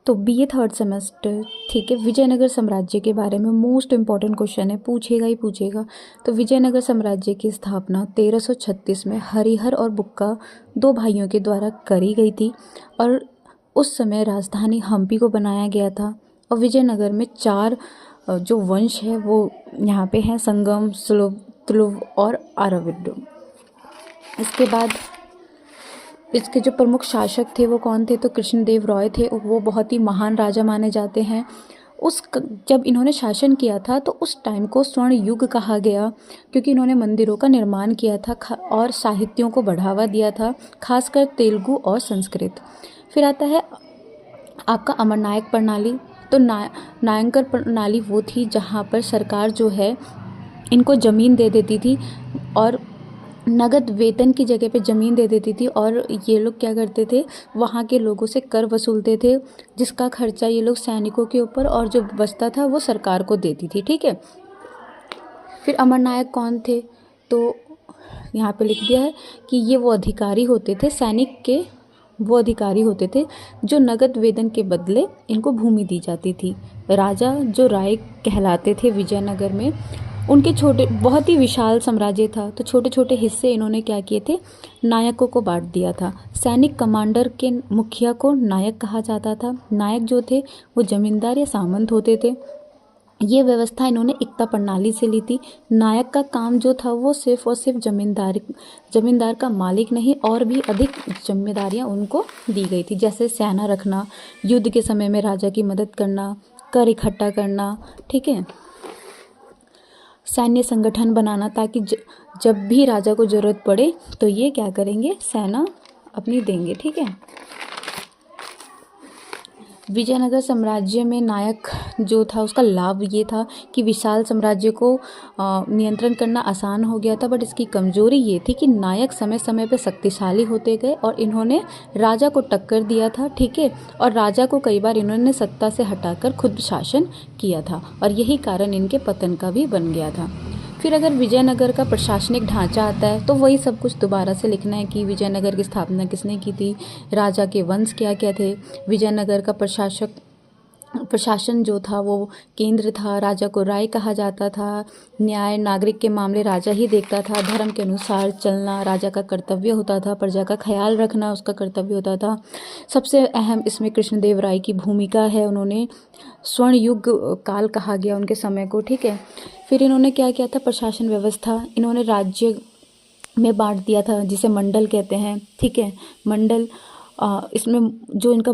तो BA third semester, ठीक है। विजयनगर साम्राज्य के बारे में मोस्ट इम्पॉर्टेंट क्वेश्चन है, पूछेगा ही पूछेगा। तो विजयनगर साम्राज्य की स्थापना 1336 में हरिहर और बुक्का दो भाइयों के द्वारा करी गई थी और उस समय राजधानी हम्पी को बनाया गया था। और विजयनगर में चार जो वंश है वो यहाँ पे हैं, संगम, तुलुव और आरविड। इसके बाद इसके जो प्रमुख शासक थे वो कौन थे, तो कृष्णदेव राय थे। वो बहुत ही महान राजा माने जाते हैं। जब इन्होंने शासन किया था तो उस टाइम को स्वर्ण युग कहा गया, क्योंकि इन्होंने मंदिरों का निर्माण किया था और साहित्यों को बढ़ावा दिया था, खासकर तेलुगु और संस्कृत। फिर आता है आपका अमरनायक प्रणाली। तो नायंकर प्रणाली वो थी जहाँ पर सरकार जो है इनको ज़मीन दे देती थी और नगद वेतन की जगह पे ज़मीन दे देती थी, और ये लोग क्या करते थे, वहाँ के लोगों से कर वसूलते थे, जिसका खर्चा ये लोग सैनिकों के ऊपर और जो बचता था वो सरकार को देती थी, ठीक है। फिर अमरनायक कौन थे, तो यहाँ पे लिख दिया है कि ये वो अधिकारी होते थे, सैनिक के वो अधिकारी होते थे जो नगद वेतन के बदले इनको भूमि दी जाती थी। राजा जो राय कहलाते थे विजयनगर में, उनके छोटे बहुत ही विशाल साम्राज्य था, तो छोटे छोटे हिस्से इन्होंने क्या किए थे, नायकों को बांट दिया था। सैनिक कमांडर के मुखिया को नायक कहा जाता था। नायक जो थे वो जमींदार या सामंत होते थे। ये व्यवस्था इन्होंने एकता प्रणाली से ली थी। नायक का काम जो था वो सिर्फ और सिर्फ जमींदार का मालिक नहीं, और भी अधिक जिम्मेदारियां उनको दी गई थी, जैसे सेना रखना, युद्ध के समय में राजा की मदद करना, कर इकट्ठा करना, ठीक है, सैन्य संगठन बनाना, ताकि जब भी राजा को ज़रूरत पड़े तो ये क्या करेंगे, सेना अपनी देंगे, ठीक है। विजयनगर साम्राज्य में नायक जो था उसका लाभ ये था कि विशाल साम्राज्य को नियंत्रण करना आसान हो गया था, बट इसकी कमजोरी ये थी कि नायक समय समय पर शक्तिशाली होते गए और इन्होंने राजा को टक्कर दिया था, ठीक है, और राजा को कई बार इन्होंने सत्ता से हटाकर खुद शासन किया था, और यही कारण इनके पतन का भी बन गया था। फिर अगर विजयनगर का प्रशासनिक ढांचा आता है तो वही सब कुछ दोबारा से लिखना है कि विजयनगर की स्थापना किसने की थी, राजा के वंश क्या क्या थे, विजयनगर का प्रशासन जो था वो केंद्र था, राजा को राय कहा जाता था, न्याय नागरिक के मामले राजा ही देखता था, धर्म के अनुसार चलना राजा का कर्तव्य होता था, प्रजा का ख्याल रखना उसका कर्तव्य होता था। सबसे अहम इसमें कृष्णदेव राय की भूमिका है, उन्होंने स्वर्ण युग काल कहा गया उनके समय को, ठीक है। फिर इन्होंने क्या किया था, प्रशासन व्यवस्था इन्होंने राज्य में बांट दिया था, जिसे मंडल कहते हैं, ठीक है। मंडल इसमें जो इनका